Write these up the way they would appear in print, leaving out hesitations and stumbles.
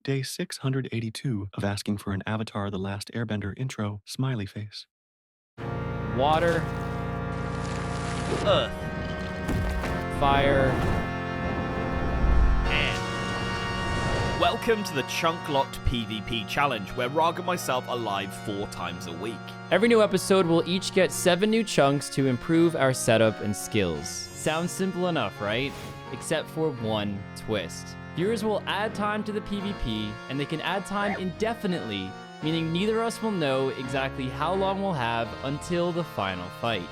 Day 682 of asking for an Avatar The Last Airbender intro, smiley face. Water. Earth. Fire. And welcome to the Chunk Locked PvP challenge, where Rargh and myself are live 4 times a week. Every new episode, we'll each get 7 new chunks to improve our setup and skills. Sounds simple enough, right? Except for one twist. Viewers will add time to the PvP, and they can add time indefinitely, meaning neither of us will know exactly how long we'll have until the final fight.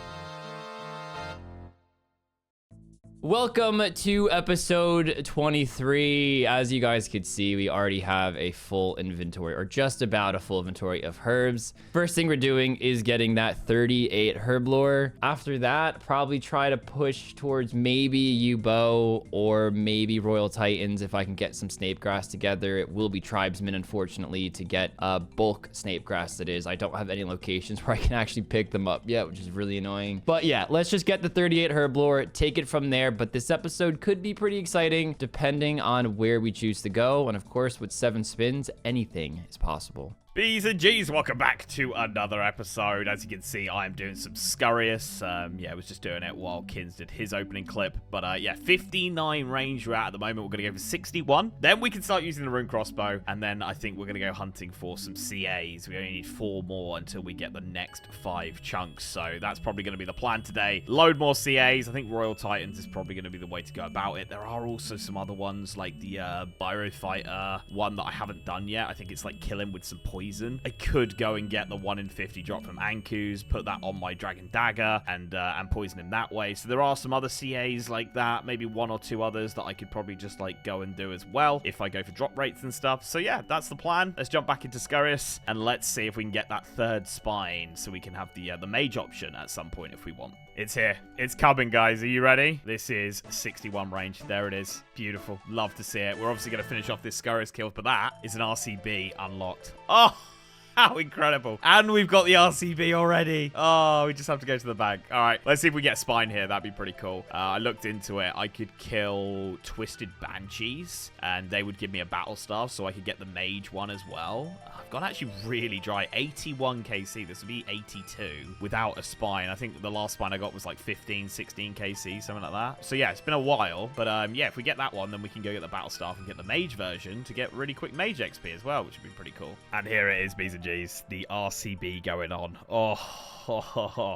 Welcome to episode 23. As you guys could see, we already have a full inventory, or just about a full inventory of herbs. First thing we're doing is getting that 38 herb lore. After that, probably try to push towards maybe U-Bow or maybe Royal Titans if I can get some snape grass together. It will be tribesmen, unfortunately, to get bulk snape grass, that is. I don't have any locations where I can actually pick them up yet, which is really annoying. But yeah, let's just get the 38 herb lore, take it from there. But this episode could be pretty exciting depending on where we choose to go. And of course, with 7 spins, anything is possible. B's and G's, welcome back to another episode. As you can see, I'm doing some Scurrius. I was just doing it while Kins did his opening clip. But yeah, 59 range we're at the moment. We're going to go for 61. Then we can start using the rune crossbow. And then I think we're going to go hunting for some CAs. We only need 4 more until we get the next 5 chunks. So that's probably going to be the plan today. Load more CAs. I think Royal Titans is probably going to be the way to go about it. There are also some other ones like the Pyrofighter one that I haven't done yet. I think it's like kill him with some poison. I could go and get the 1 in 50 drop from Anku's, put that on my Dragon Dagger, and poison him that way. So there are some other CAs like that, maybe 1 or 2 others that I could probably just like go and do as well if I go for drop rates and stuff. So yeah, that's the plan. Let's jump back into Scurrius and let's see if we can get that 3rd spine so we can have the mage option at some point if we want. It's here. It's coming, guys. Are you ready? This is 61 range. There it is. Beautiful. Love to see it. We're obviously going to finish off this Scurrius kill, but that is an RCB unlocked. Oh! How incredible. And we've got the RCB already. Oh, we just have to go to the bank. All right, let's see if we get spine here. That'd be pretty cool. I looked into it. I could kill Twisted Banshees, and they would give me a battle staff, so I could get the mage one as well. I've gone actually really dry. 81 KC. This would be 82 without a spine. I think the last spine I got was like 15, 16 KC, something like that. So yeah, it's been a while. But yeah, if we get that one, then we can go get the battle staff and get the mage version to get really quick mage XP as well, which would be pretty cool. And here it is, B's and G's, the RCB going on.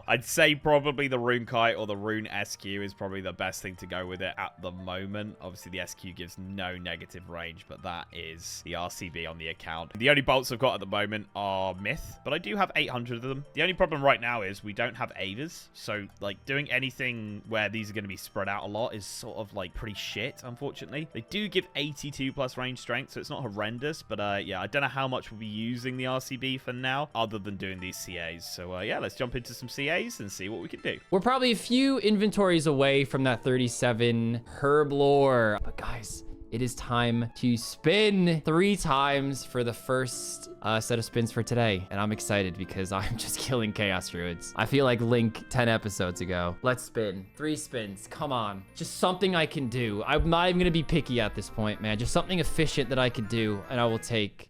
I'd say probably the rune kite or the rune SQ is probably the best thing to go with it at the moment. Obviously, the SQ gives no negative range, but that is the RCB on the account. The only bolts I've got at the moment are myth, but I do have 800 of them. The only problem right now is we don't have Avas, so like doing anything where these are going to be spread out a lot is sort of like pretty shit, unfortunately. They do give 82 plus range strength, so it's not horrendous, but yeah, I don't know how much we'll be using the RCB for now, other than doing these CAs. So yeah, let's jump into some CAs and see what we can do. We're probably a few inventories away from that 37 herb lore. But guys, it is time to spin 3 times for the first set of spins for today. And I'm excited because I'm just killing Chaos Druids. I feel like Link 10 episodes ago. Let's spin. 3 spins. Come on. Just something I can do. I'm not even going to be picky at this point, man. Just something efficient that I could do. And I will take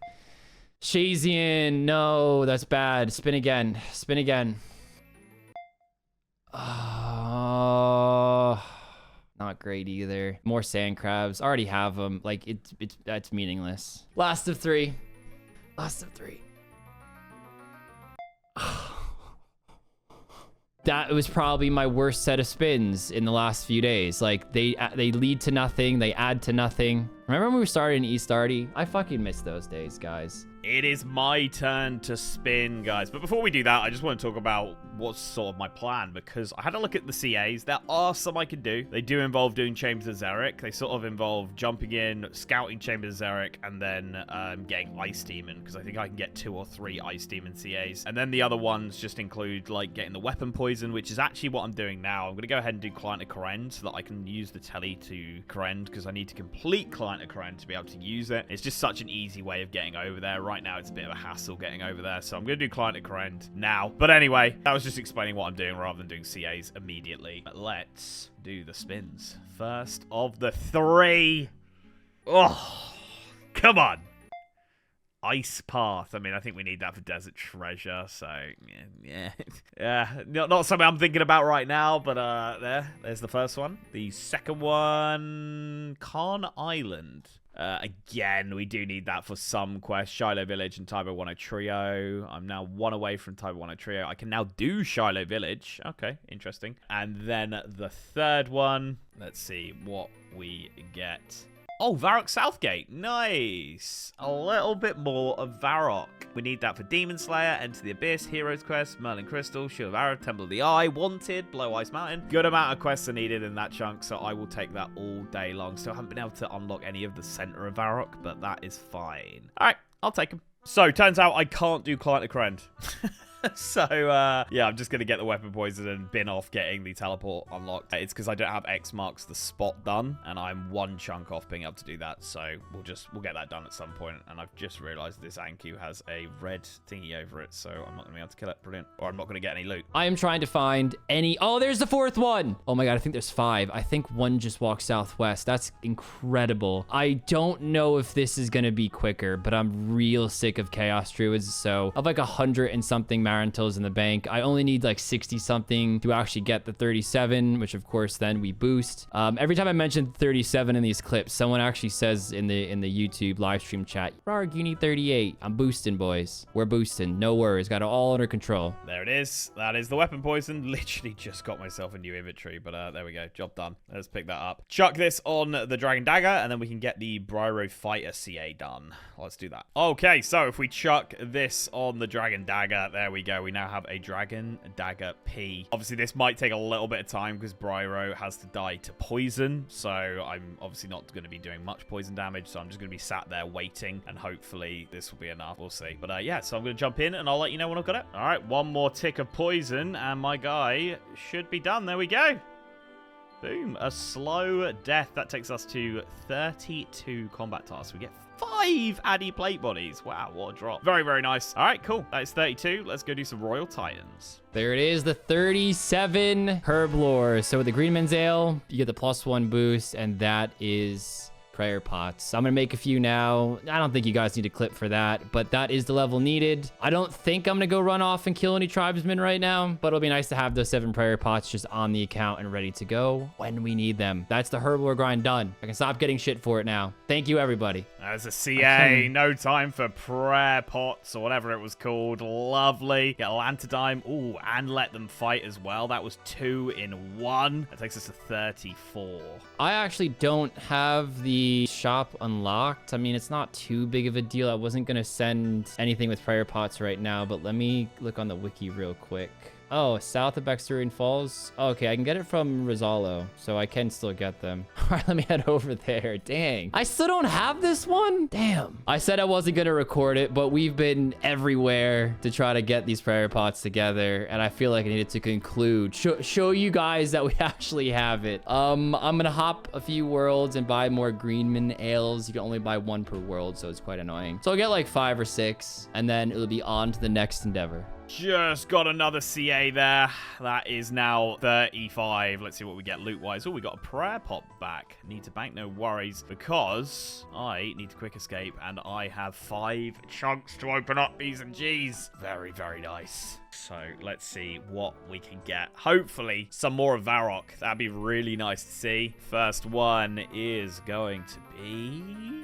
Shazian. No, that's bad. Spin again. Spin again. Oh, not great either. More sand crabs. Already have them. Like that's meaningless. Last of 3. Last of 3. That was probably my worst set of spins in the last few days. Like they lead to nothing. They add to nothing. Remember when we started in East Arty? I fucking miss those days, guys. It is my turn to spin, guys. But before we do that, I just want to talk about what's sort of my plan, because I had a look at the CAs. There are some I can do. They do involve doing Chambers of Xeric. They sort of involve jumping in, scouting Chambers of Xeric, and then getting Ice Demon, because I think I can get 2 or 3 Ice Demon CAs. And then the other ones just include, like, getting the Weapon Poison, which is actually what I'm doing now. I'm going to go ahead and do Client of Kourend so that I can use the telly to Kourend, because I need to complete Client of Kourend to be able to use it. It's just such an easy way of getting over there. Right now, it's a bit of a hassle getting over there, so I'm going to do Client of Kourend now. But anyway, that was just explaining what I'm doing rather than doing CAs immediately. But let's do the spins. First of the 3. Oh, come on. Ice Path. I mean, I think we need that for Desert Treasure, so yeah. Not something I'm thinking about right now, but there's the first one. The second one, Khan Island. Again, we do need that for some quests. Shiloh Village and Taibo Wano Trio. I'm now one away from Taibo Wano Trio. I can now do Shiloh Village. Okay, interesting. And then the third one. Let's see what we get. Oh, Varrock Southgate. Nice. A little bit more of Varrock. We need that for Demon Slayer, Enter the Abyss, Heroes Quest, Merlin Crystal, Shield of Arrow, Temple of the Eye, Wanted, Blow Ice Mountain. Good amount of quests are needed in that chunk, so I will take that all day long. Still haven't been able to unlock any of the center of Varrock, but that is fine. All right, I'll take them. So, turns out I can't do Client to Krend. So, yeah, I'm just going to get the weapon poison and bin off getting the teleport unlocked. It's because I don't have X marks the spot done, and I'm one chunk off being able to do that. So we'll get that done at some point. And I've just realized this Anku has a red thingy over it, so I'm not going to be able to kill it. Brilliant. Or I'm not going to get any loot. I am trying to find any... Oh, there's the fourth one. Oh my God, I think there's 5. I think one just walked southwest. That's incredible. I don't know if this is going to be quicker, but I'm real sick of Chaos Druids. So of like 100 and something Marantills in the bank, I only need like 60 something to actually get the 37, which of course then we boost. Every time I mention 37 in these clips, someone actually says in the YouTube live stream chat, Rargh, you need 38. I'm boosting, boys. We're boosting. No worries. Got it all under control. There it is. That is the weapon poison. Literally just got myself a new inventory, but there we go. Job done. Let's pick that up. Chuck this on the Dragon Dagger, and then we can get the Bryro Fighter CA done. Let's do that. Okay, so if we chuck this on the Dragon Dagger, there we go. We now have a Dragon Dagger P. Obviously, this might take a little bit of time because Bryro has to die to poison, so I'm obviously not going to be doing much poison damage, so I'm just going to be sat there waiting, and hopefully this will be enough. We'll see. But yeah, so I'm going to jump in, and I'll let you know when I've got it. All right, one more tick of poison, and my guy should be done. There we go. Boom. A slow death. That takes us to 32 combat tasks. We get 5 Addy plate bodies. Wow, what a drop. Very, very nice. All right, cool. That is 32. Let's go do some Royal Titans. There it is, the 37 herb lore. So with the Greenman's Ale, you get the +1 boost, and that is prayer pots. I'm gonna make a few now. I don't think you guys need a clip for that, but that is the level needed. I don't think I'm gonna go run off and kill any tribesmen right now, but it'll be nice to have those 7 prayer pots just on the account and ready to go when we need them. That's the herb lore grind done. I can stop getting shit for it now. Thank you, everybody. As a CA, no time for prayer pots or whatever it was called. Lovely. Get Lantadime. Ooh, and let them fight as well. That was 2 in 1. That takes us to 34. I actually don't have the shop unlocked. I mean, it's not too big of a deal. I wasn't gonna send anything with prayer pots right now, but let me look on the wiki real quick. Oh, south of Baxterian Falls. Oh, okay, I can get it from Rizalo, so I can still get them. All right, let me head over there. Dang. I still don't have this one? Damn. I said I wasn't going to record it, but we've been everywhere to try to get these prayer pots together, and I feel like I needed to conclude. Show you guys that we actually have it. I'm going to hop a few worlds and buy more Greenman ales. You can only buy 1 per world, so it's quite annoying. So I'll get like 5 or 6, and then it'll be on to the next endeavor. Just got another CA there. That is now 35. Let's see what we get loot-wise. Oh, we got a prayer pot back. Need to bank, no worries, because I need to quick escape, and I have 5 chunks to open up, B's and G's. Very, very nice. So let's see what we can get. Hopefully, some more of Varrock. That'd be really nice to see. First one is going to be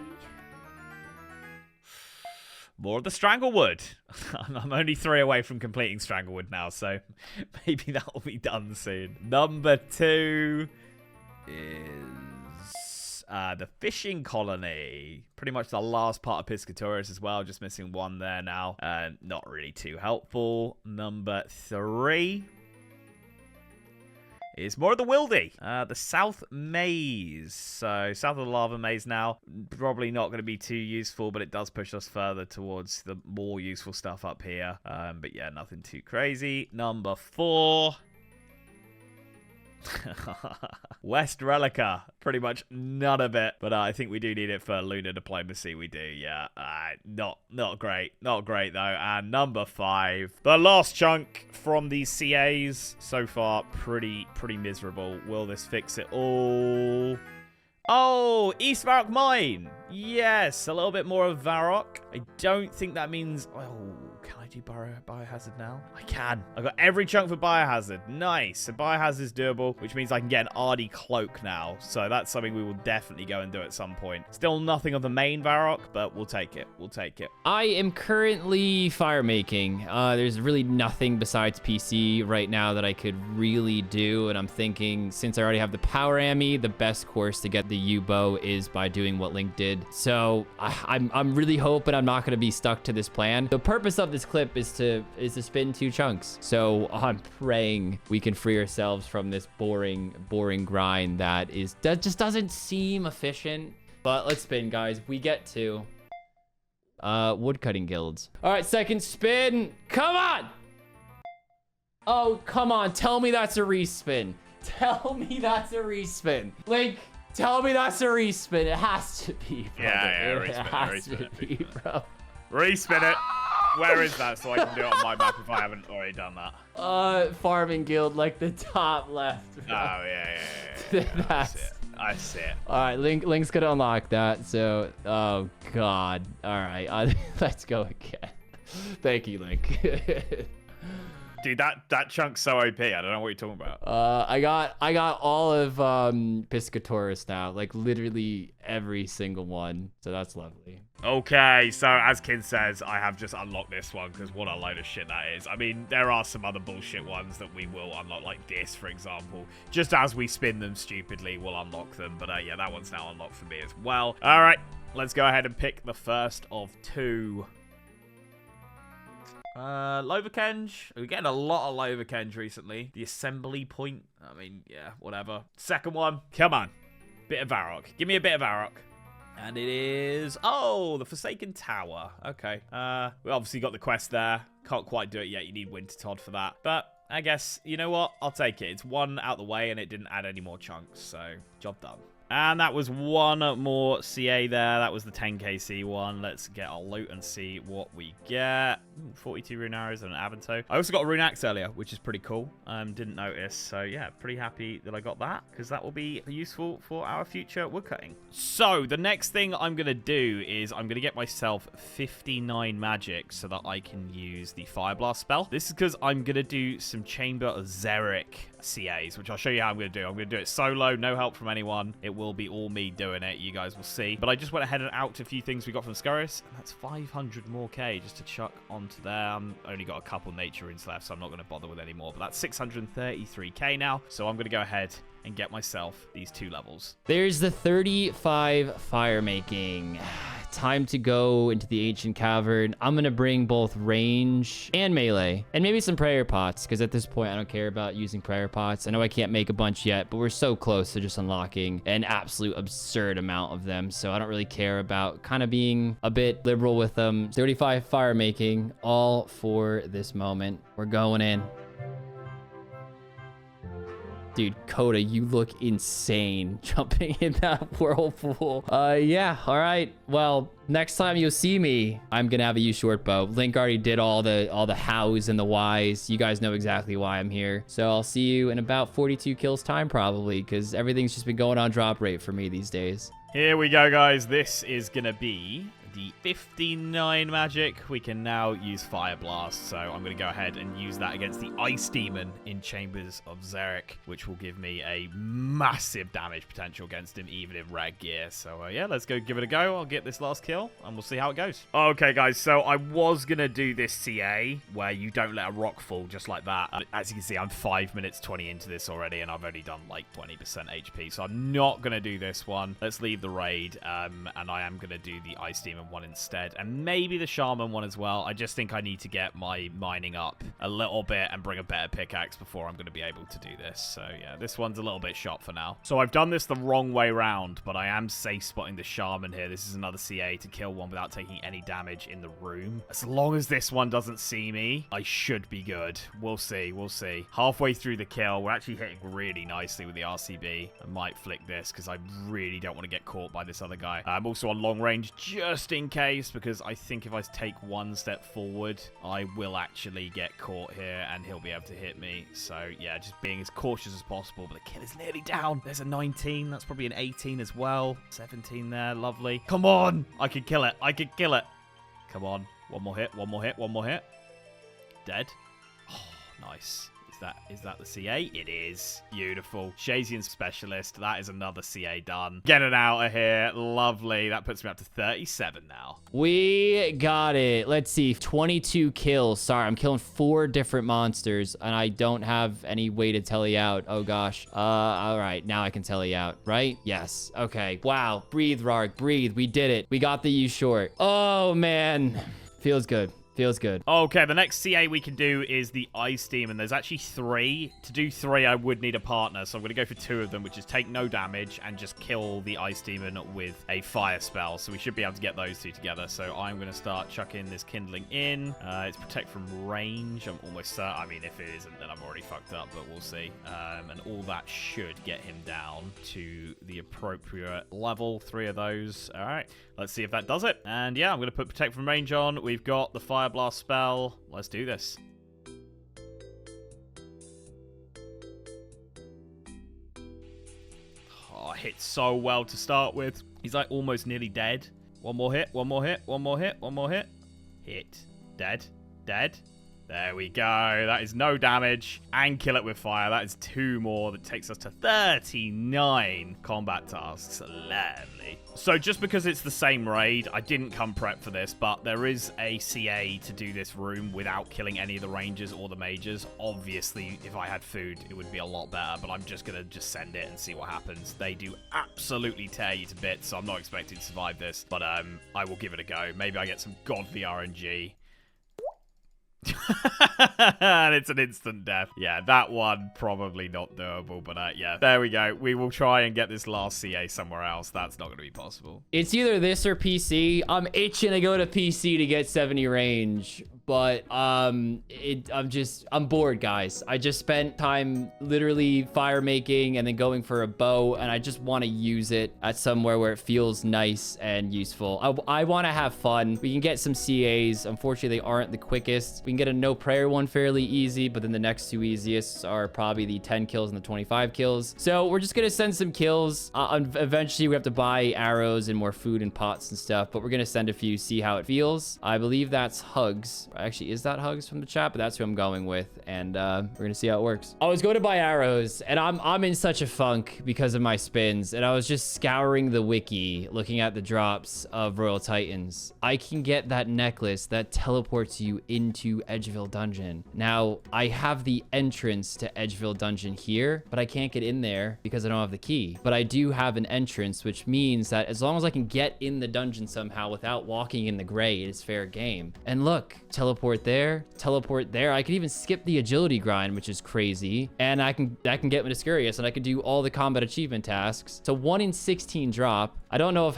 more of the Stranglewood. I'm only 3 away from completing Stranglewood now, so maybe that will be done soon. Number 2 is the Fishing Colony. Pretty much the last part of Piscatorius as well. Just missing 1 there now. Not really too helpful. Number 3 is more of the Wildy. The South Maze. So, south of the Lava Maze now. Probably not going to be too useful, but it does push us further towards the more useful stuff up here. But yeah, nothing too crazy. Number 4. West Relica. Pretty much none of it. But I think we do need it for lunar diplomacy. We do, yeah. Not great. Not great, though. And number 5. The last chunk from these CAs. So far, pretty miserable. Will this fix it all? Oh, East Varrock Mine. Yes, a little bit more of Varrock. I don't think that means... Oh, can I do biohazard now? I can. I got every chunk for biohazard. Nice. So biohazard is doable, which means I can get an Ardy cloak now. So that's something we will definitely go and do at some point. Still nothing of the main Varrock, but we'll take it. We'll take it. I am currently fire making. There's really nothing besides PC right now that I could really do. And I'm thinking, since I already have the power ammy, the best course to get the U-bow is by doing what Link did. So I'm really hoping I'm not going to be stuck to this plan. The purpose of this clip is to spin 2 chunks. So I'm praying we can free ourselves from this boring grind that just doesn't seem efficient. But let's spin, guys. We get 2 woodcutting guilds. All right, second spin. Come on. Oh, come on. Tell me that's a respin. Tell me that's a respin. Link, tell me that's a respin. It has to be, bro. Yeah, it has to be, bro. Respin it. Where is that so I can do it on my map if I haven't already done that? Farming guild, like the top left, bro. Oh, yeah. That's... I see it. All right, Link's gonna unlock that. So, oh God. All right, let's go again. Thank you, Link. Dude, that chunk's so OP. I don't know what you're talking about. I got all of Piscatoris now, like literally every single one. So that's lovely. Okay, so as Kin says, I have just unlocked this one because what a load of shit that is. I mean, there are some other bullshit ones that we will unlock, like this, for example. Just as we spin them stupidly, we'll unlock them. But yeah, that one's now unlocked for me as well. All right, let's go ahead and pick the first of 2. Loverkenge. We're getting a lot of Loverkenge recently. The assembly point. I mean, yeah, whatever. Second one. Come on. Bit of Varrock. Give me a bit of Varrock. And it is... Oh, the Forsaken Tower. Okay. We obviously got the quest there. Can't quite do it yet. You need Wintertodd for that. But I guess, you know what? I'll take it. It's 1 out the way and it didn't add any more chunks. So, job done. And that was 1 more CA there. That was the 10kc one. Let's get our loot and see what we get. Ooh, 42 rune arrows and an Avanto. I also got a rune axe earlier, which is pretty cool. Didn't notice. So yeah, pretty happy that I got that because that will be useful for our future woodcutting. So the next thing I'm going to do is I'm going to get myself 59 magic so that I can use the Fire Blast spell. This is because I'm going to do some Chamber of Xeric CAs, which I'll show you how I'm going to do. I'm going to do it solo, no help from anyone. It will be all me doing it. You guys will see. But I just went ahead and out a few things we got from Scurrius, and that's 500 more K just to chuck onto there. Only got a couple nature runes left, so I'm not going to bother with any more. But that's 633K now, so I'm going to go ahead and get myself these 2 levels. There's the 35 fire making. Time to go into the ancient cavern. I'm gonna bring both range and melee, and maybe some prayer pots, because at this point I don't care about using prayer pots. I know I can't make a bunch yet, but we're so close to just unlocking an absolute absurd amount of them, so I don't really care about kind of being a bit liberal with them. 35 fire making, all for this moment. We're going in. Dude, Coda, you look insane jumping in that whirlpool. Yeah, all right. Well, next time you'll see me, I'm gonna have a use short bow. Link already did all the hows and the whys. You guys know exactly why I'm here. So I'll see you in about 42 kills time probably, because everything's just been going on drop rate for me these days. Here we go, guys. This is gonna be the 59 magic. We can now use Fire Blast, so I'm going to go ahead and use that against the Ice Demon in Chambers of Xeric, which will give me a massive damage potential against him, even in red gear. So yeah, let's go give it a go. I'll get this last kill, and we'll see how it goes. Okay, guys, so I was going to do this CA, where you don't let a rock fall just like that. As you can see, I'm 5 minutes 20 into this already, and I've only done like 20% HP, so I'm not going to do this one. Let's leave the raid, and I am going to do the Ice Demon one instead, and maybe the Shaman one as well. I just think I need to get my mining up a little bit and bring a better pickaxe before I'm going to be able to do this. So yeah, this one's a little bit shot for now. So I've done this the wrong way round, but I am safe spotting the Shaman here. This is another CA to kill one without taking any damage in the room. As long as this one doesn't see me, I should be good. We'll see. We'll see. Halfway through the kill, we're actually hitting really nicely with the RCB. I might flick this because I really don't want to get caught by this other guy. I'm also on long range just in case, because I think if I take one step forward, I will actually get caught here and he'll be able to hit me. So yeah, just being as cautious as possible. But the kill is nearly down. There's a 19. That's probably an 18 as well. 17 there. Lovely. Come on. I can kill it. I can kill it. Come on. One more hit. One more hit. One more hit. Dead. Oh, nice. Is that the CA? It is. Beautiful. Shazian Specialist. That is another CA done. Get it out of here. Lovely. That puts me up to 37 now. We got it. Let's see. 22 kills. Sorry, I'm killing 4 different monsters, and I don't have any way to tele out. Oh, gosh. All right. Now I can tele out, right? Yes. Okay. Wow. Breathe, Rargh. Breathe. We did it. We got the U short. Oh, man. Feels good. Feels good. Okay, the next CA we can do is the Ice Demon. There's actually 3. To do 3, I would need a partner, so I'm going to go for 2 of them, which is take no damage and just kill the Ice Demon with a fire spell. So we should be able to get those 2 together. So I'm going to start chucking this kindling in. It's protect from range. I'm almost certain. I mean, if it isn't, then I'm already fucked up, but we'll see. And all that should get him down to the appropriate level. 3 of those. All right, let's see if that does it. And yeah, I'm going to put protect from range on. We've got the fire blast spell. Let's do this. Oh, hit so well to start with. He's like almost nearly dead. One more hit, one more hit, one more hit, one more hit. Hit. Dead. Dead. There we go. That is no damage. And kill it with fire. That is 2 more. That takes us to 39 combat tasks. Lovely. So just because it's the same raid, I didn't come prep for this, but there is a CA to do this room without killing any of the rangers or the mages. Obviously, if I had food, it would be a lot better, but I'm just going to just send it and see what happens. They do absolutely tear you to bits, so I'm not expecting to survive this, but I will give it a go. Maybe I get some godly RNG. And it's an instant death. Yeah, that one probably not doable, but yeah, there we go. We will try and get this last CA somewhere else. That's not going to be possible. It's either this or PC. I'm itching to go to PC to get 70 range, but I'm bored, guys. I just spent time literally fire making and then going for a bow, and I just want to use it at somewhere where it feels nice and useful. I want to have fun. We can get some CAs. Unfortunately, they aren't the quickest. We can get a no prayer one fairly easy, but then the next 2 easiest are probably the 10 kills and the 25 kills. So we're just gonna send some kills. Eventually we have to buy arrows and more food and pots and stuff, but we're gonna send a few, see how it feels. I believe that's Hugs. Actually, is that Hugs from the chat? But that's who I'm going with, and we're gonna see how it works. I was going to buy arrows, and I'm in such a funk because of my spins, and I was just scouring the wiki, looking at the drops of Royal Titans. I can get that necklace that teleports you into Edgeville Dungeon. Now, I have the entrance to Edgeville Dungeon here, but I can't get in there because I don't have the key. But I do have an entrance, which means that as long as I can get in the dungeon somehow without walking in the gray, it is fair game. And look, teleport there, teleport there. I could even skip the agility grind, which is crazy. And that can get me to Scurious, and I could do all the combat achievement tasks. So 1 in 16 drop. I don't know if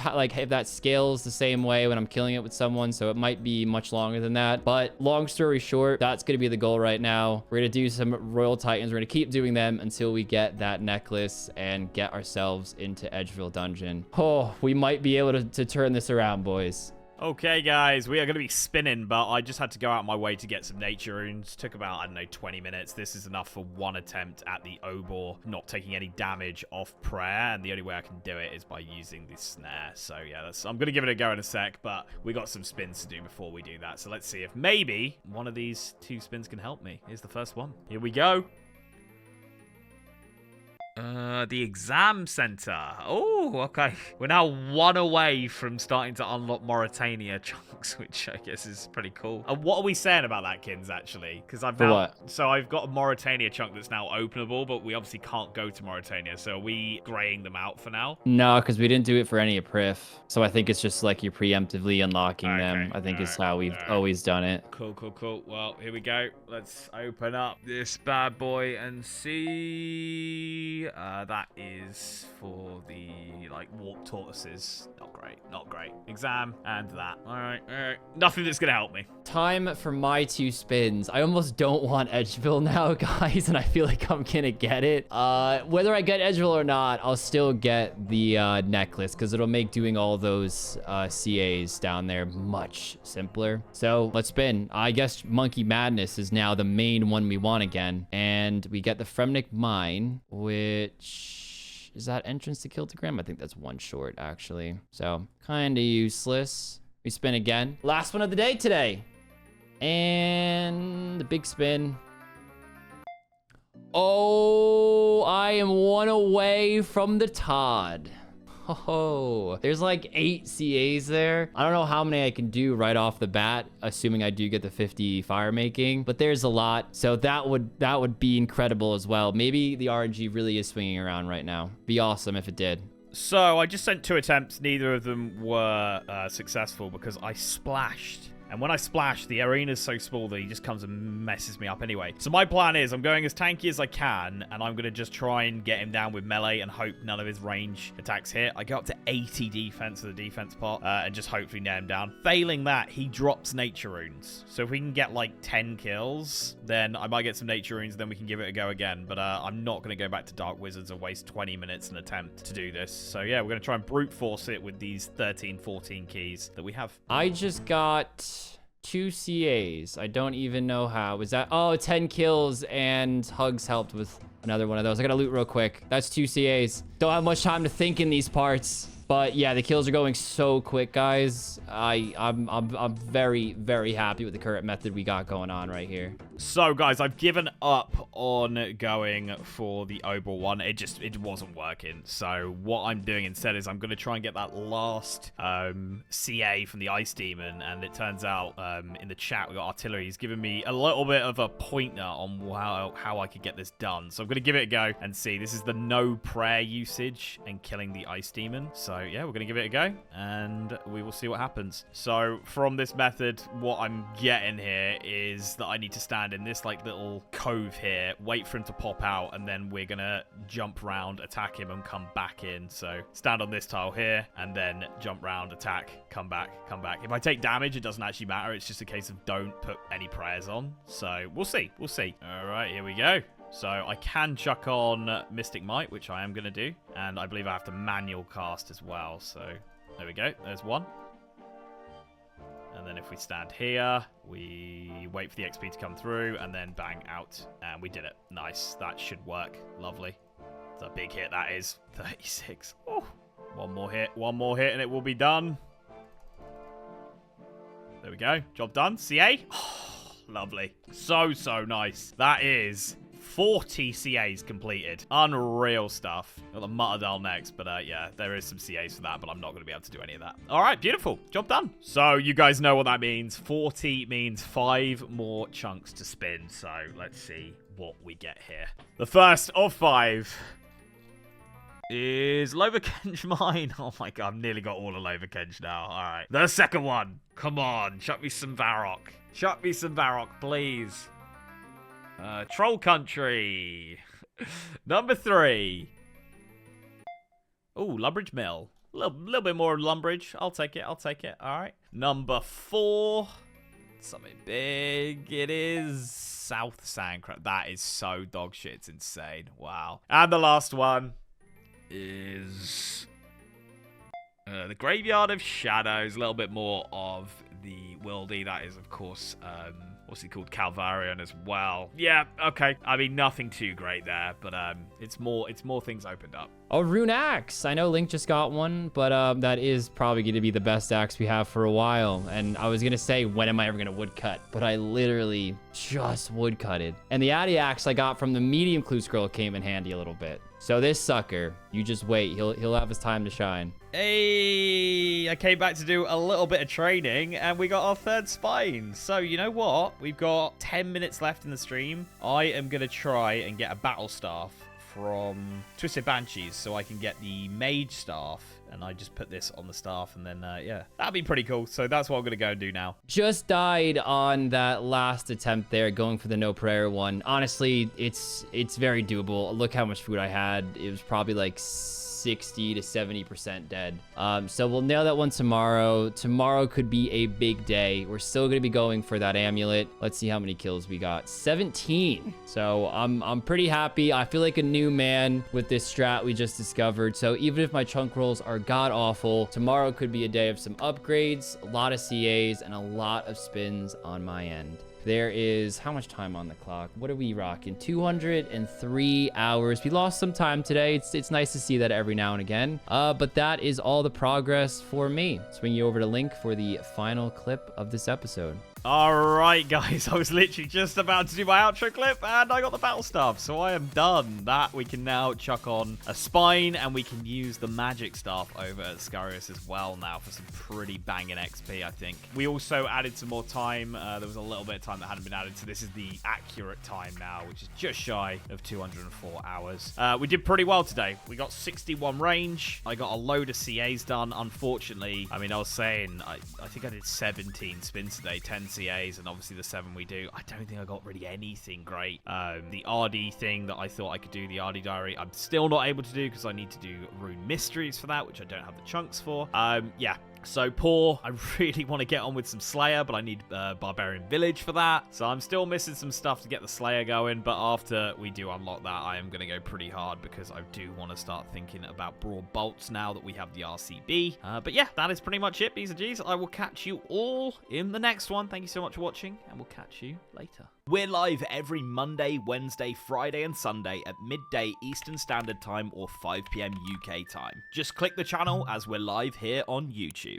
that scales the same way when I'm killing it with someone, so it might be much longer than that. But long story short, that's going to be the goal right now. We're going to do some Royal Titans. We're going to keep doing them until we get that necklace and get ourselves into Edgeville Dungeon. Oh, we might be able to turn this around, boys. Okay, guys, we are going to be spinning, but I just had to go out of my way to get some nature runes. Took about, I don't know, 20 minutes. This is enough for 1 attempt at the Obor, not taking any damage off prayer, and the only way I can do it is by using the snare. So, yeah, I'm going to give it a go in a sec, but we got some spins to do before we do that. So let's see if maybe one of these 2 spins can help me. Here's the first one. Here we go. The exam center. Oh, okay. We're now 1 away from starting to unlock Mauritania chunks, which I guess is pretty cool. And what are we saying about that, Kins, actually? Because I've got a Mauritania chunk that's now openable, but we obviously can't go to Mauritania. So are we graying them out for now? No, because we didn't do it for any Aprif. So I think it's just like you're preemptively unlocking them. I think is how we've always done it. Cool, cool, cool. Well, here we go. Let's open up this bad boy and see. That is for the like warp tortoises. Not great, not great. Exam and that. All right. Nothing that's gonna help me. Time for my 2 spins. I almost don't want Edgeville now, guys, and I feel like I'm gonna get it. Whether I get Edgeville or not, I'll still get the necklace because it'll make doing all those CAs down there much simpler. So let's spin. I guess Monkey Madness is now the main one we want again, and we get the Fremnik Mine, which is that entrance to Kiltogram? I think that's 1 short actually. So kind of useless. We spin again. Last one of the day today. And the big spin. Oh, I am 1 away from the Todd. Oh, there's like 8 CAs there. I don't know how many I can do right off the bat, assuming I do get the 50 fire making, but there's a lot. So that would be incredible as well. Maybe the RNG really is swinging around right now. Be awesome if it did. So I just sent 2 attempts. Neither of them were successful because I splashed. And when I splash, the arena's so small that he just comes and messes me up anyway. So my plan is I'm going as tanky as I can, and I'm going to just try and get him down with melee and hope none of his range attacks hit. I go up to 80 defense for the defense part and just hopefully nail him down. Failing that, he drops nature runes. So if we can get like 10 kills, then I might get some nature runes, then we can give it a go again. But I'm not going to go back to Dark Wizards and waste 20 minutes an attempt to do this. So yeah, we're going to try and brute force it with these 13, 14 keys that we have. I just got 2 CAs. I don't even know how. Was that? Oh, 10 kills and Hugs helped with another one of those. I gotta loot real quick. That's 2 CAs. Don't have much time to think in these parts. But yeah, the kills are going so quick, guys. I'm very, very happy with the current method we got going on right here. So, guys, I've given up on going for the Obra one. It wasn't working. So, what I'm doing instead is I'm going to try and get that last CA from the Ice Demon. And it turns out in the chat, we got Artillery. He's given me a little bit of a pointer on how I could get this done. So, I'm going to give it a go and see. This is the no prayer usage and killing the Ice Demon. So, yeah, we're going to give it a go. And we will see what happens. So, from this method, what I'm getting here is that I need to stand in this like little cove here, wait for him to pop out, and then we're gonna jump round, attack him, and come back in. So stand on this tile here, and then jump round, attack, come back, come back. If I take damage, it doesn't actually matter. It's just a case of don't put any prayers on. So we'll see. We'll see. All right, here we go. So I can chuck on Mystic Might, which I am gonna do, and I believe I have to manual cast as well. So there we go. There's one. And then if we stand here, we wait for the XP to come through, and then bang out. And we did it. Nice. That should work. Lovely. It's a big hit, that is. 36. Oh, one more hit, and it will be done. There we go. Job done. CA. Oh, lovely. So nice. That is 40 CAs completed. Unreal stuff. Got the Mutterdal next, but yeah, there is some CAs for that, but I'm not going to be able to do any of that. All right, beautiful. Job done. So you guys know what that means. 40 means 5 more chunks to spin. So let's see what we get here. The first of 5 is Loverkench Mine. Oh my god, I've nearly got all of Loverkench now. All right. The second one. Come on, chuck me some Varrock. Chuck me some Varrock, please. Troll Country. Number 3. Oh, Lumbridge Mill. A little bit more Lumbridge. I'll take it. All right. Number 4. Something big. It is South Sandcrest. That is so dog shit. It's insane. Wow. And the last one is the Graveyard of Shadows. A little bit more of the Wildy. That is, of course, what's he called? Calvarian as well. Yeah, okay. I mean, nothing too great there, but it's more things opened up. Oh, Rune Axe. I know Link just got one, but that is probably going to be the best axe we have for a while. And I was going to say, when am I ever going to woodcut? But I literally just woodcutted. And the Addy Axe I got from the medium clue scroll came in handy a little bit. So this sucker, you just wait. He'll have his time to shine. Hey, I came back to do a little bit of training, and we got our 3rd spine. So, you know what? We've got 10 minutes left in the stream. I am going to try and get a battle staff from Twisted Banshees so I can get the Mage Staff and I just put this on the staff, and then, yeah, that'd be pretty cool. So that's what I'm going to go and do now. Just died on that last attempt there, going for the no prayer one. Honestly, it's very doable. Look how much food I had. It was probably like 60 to 70% dead. So we'll nail that one tomorrow. Tomorrow could be a big day. We're still going to be going for that amulet. Let's see how many kills we got. 17. So I'm pretty happy. I feel like a new man with this strat we just discovered. So even if my chunk rolls are god awful, tomorrow could be a day of some upgrades, a lot of CAs, and a lot of spins on my end. There is how much time on the clock? What are we rocking? 203 hours. We lost some time today. It's nice to see that every now and again. But that is all the progress for me. Swing you over to Link for the final clip of this episode. Alright guys, I was literally just about to do my outro clip and I got the battle staff, so I am done. That we can now chuck on a spine and we can use the magic staff over at Scarius as well now for some pretty banging XP, I think. We also added some more time. There was a little bit of time that hadn't been added, so this is the accurate time now, which is just shy of 204 hours. We did pretty well today. We got 61 range. I got a load of CAs done. Unfortunately, I mean, I was saying, I think I did 17 spins today, 10 CAs, and obviously the 7 we do. I don't think I got really anything great. The RD thing that I thought I could do, the RD diary, I'm still not able to do because I need to do rune mysteries for that, which I don't have the chunks for. Yeah. So poor. I really want to get on with some Slayer, but I need Barbarian Village for that. So I'm still missing some stuff to get the Slayer going, but after we do unlock that, I am going to go pretty hard because I do want to start thinking about Broad Bolts now that we have the RCB. But yeah, that is pretty much it, B's and G's. I will catch you all in the next one. Thank you so much for watching, and we'll catch you later. We're live every Monday, Wednesday, Friday, and Sunday at midday Eastern Standard Time or 5 PM UK time. Just click the channel as we're live here on YouTube.